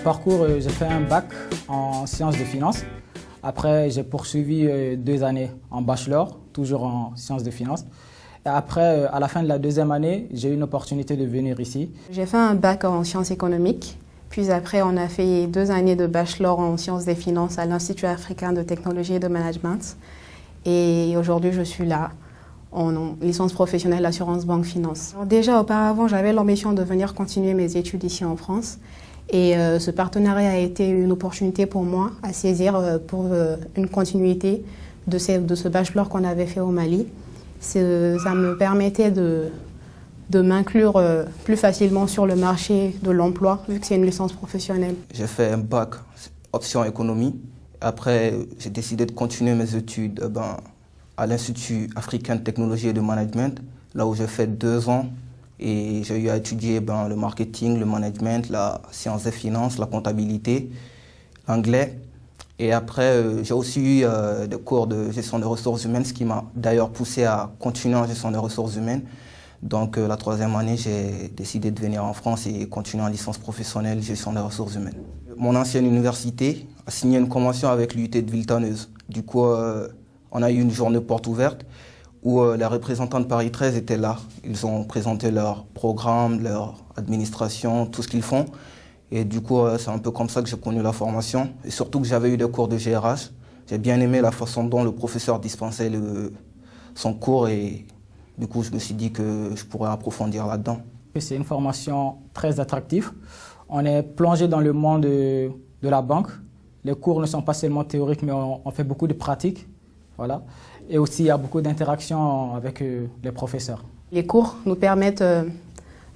parcours, j'ai fait un bac en sciences de finance. Après, j'ai poursuivi 2 années en bachelor, toujours en sciences de finance. Et après, à la fin de la 2e année, j'ai eu une opportunité de venir ici. J'ai fait un bac en sciences économiques. Puis après, on a fait 2 années de bachelor en sciences des finances à l'Institut africain de technologie et de management. Et aujourd'hui, je suis là, en licence professionnelle assurance banque finance. Alors déjà, auparavant, j'avais l'ambition de venir continuer mes études ici en France. Et ce partenariat a été une opportunité pour moi à saisir pour une continuité de ce bachelor qu'on avait fait au Mali. Ça me permettait de m'inclure plus facilement sur le marché de l'emploi, vu que c'est une licence professionnelle. J'ai fait un bac option économie. Après, j'ai décidé de continuer mes études à l'Institut africain de technologie et de management, là où j'ai fait 2 ans. Et j'ai eu à étudier le marketing, le management, la science des finances, la comptabilité, l'anglais. Et après, j'ai aussi eu des cours de gestion des ressources humaines, ce qui m'a d'ailleurs poussé à continuer en gestion des ressources humaines. Donc la 3e année, j'ai décidé de venir en France et continuer en licence professionnelle gestion des ressources humaines. Mon ancienne université a signé une convention avec l'UT de Villetaneuse. Du coup, on a eu une journée porte ouverte où les représentants de Paris 13 étaient là. Ils ont présenté leur programme, leur administration, tout ce qu'ils font. Et du coup, c'est un peu comme ça que j'ai connu la formation. Et surtout que j'avais eu des cours de GRH. J'ai bien aimé la façon dont le professeur dispensait son cours et du coup, je me suis dit que je pourrais approfondir là-dedans. C'est une formation très attractive. On est plongé dans le monde de la banque. Les cours ne sont pas seulement théoriques, mais on fait beaucoup de pratiques. Voilà. Et aussi, il y a beaucoup d'interactions avec les professeurs. Les cours nous permettent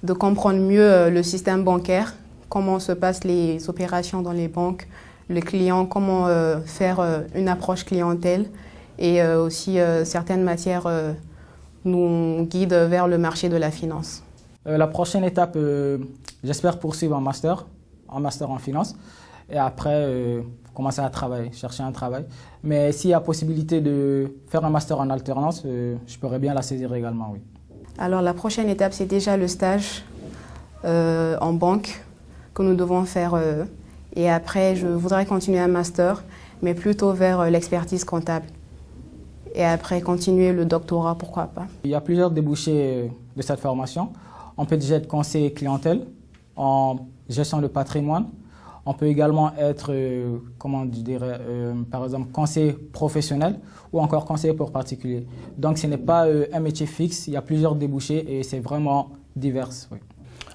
de comprendre mieux le système bancaire, comment se passent les opérations dans les banques, le client, comment faire une approche clientèle et aussi certaines matières nous guident vers le marché de la finance. La prochaine étape, j'espère poursuivre en master en finance et après commencer à travailler, chercher un travail. Mais s'il y a possibilité de faire un master en alternance, je pourrais bien la saisir également, oui. Alors la prochaine étape, c'est déjà le stage en banque que nous devons faire. Et après, je voudrais continuer un master, mais plutôt vers l'expertise comptable. Et après, continuer le doctorat, pourquoi pas. Il y a plusieurs débouchés de cette formation. On peut déjà être conseiller clientèle en gestion de patrimoine. On peut également être, par exemple, conseiller professionnel ou encore conseiller pour particulier. Donc, ce n'est pas un métier fixe, il y a plusieurs débouchés et c'est vraiment divers. Oui.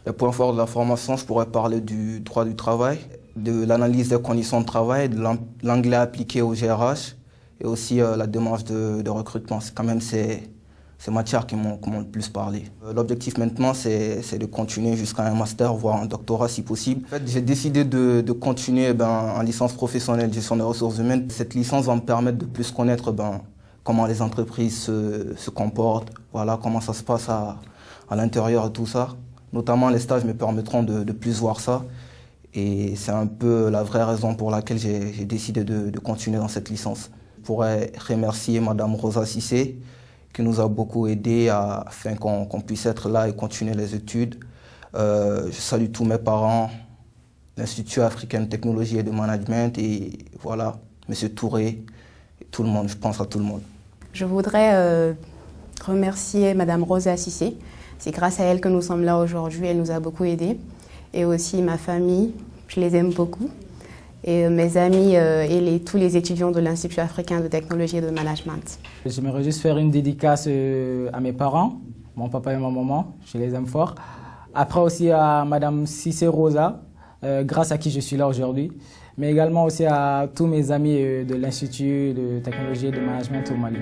Les points forts de la formation, je pourrais parler du droit du travail, de l'analyse des conditions de travail, de l'anglais appliqué au GRH et aussi la démarche de recrutement. C'est quand même ces matières qui m'ont le plus parlé. L'objectif maintenant, c'est de continuer jusqu'à un master, voire un doctorat si possible. En fait, j'ai décidé de continuer en licence professionnelle gestion des ressources humaines. Cette licence va me permettre de plus connaître comment les entreprises se comportent, voilà, comment ça se passe à l'intérieur et tout ça. Notamment, les stages me permettront de plus voir ça. Et c'est un peu la vraie raison pour laquelle j'ai décidé de continuer dans cette licence. Je pourrais remercier Madame Rosa Cissé, qui nous a beaucoup aidés afin qu'on puisse être là et continuer les études. Je salue tous mes parents, l'Institut africain de technologie et de management et voilà, M. Touré, et tout le monde, je pense à tout le monde. Je voudrais remercier Madame Rosa Cissé. C'est grâce à elle que nous sommes là aujourd'hui, elle nous a beaucoup aidés. Et aussi ma famille, je les aime beaucoup. Et mes amis et tous les étudiants de l'Institut africain de technologie et de management. J'aimerais juste faire une dédicace à mes parents, mon papa et ma maman, je les aime fort. Après aussi à Madame Cissé Rosa, grâce à qui je suis là aujourd'hui. Mais également aussi à tous mes amis de l'Institut de technologie et de management au Mali.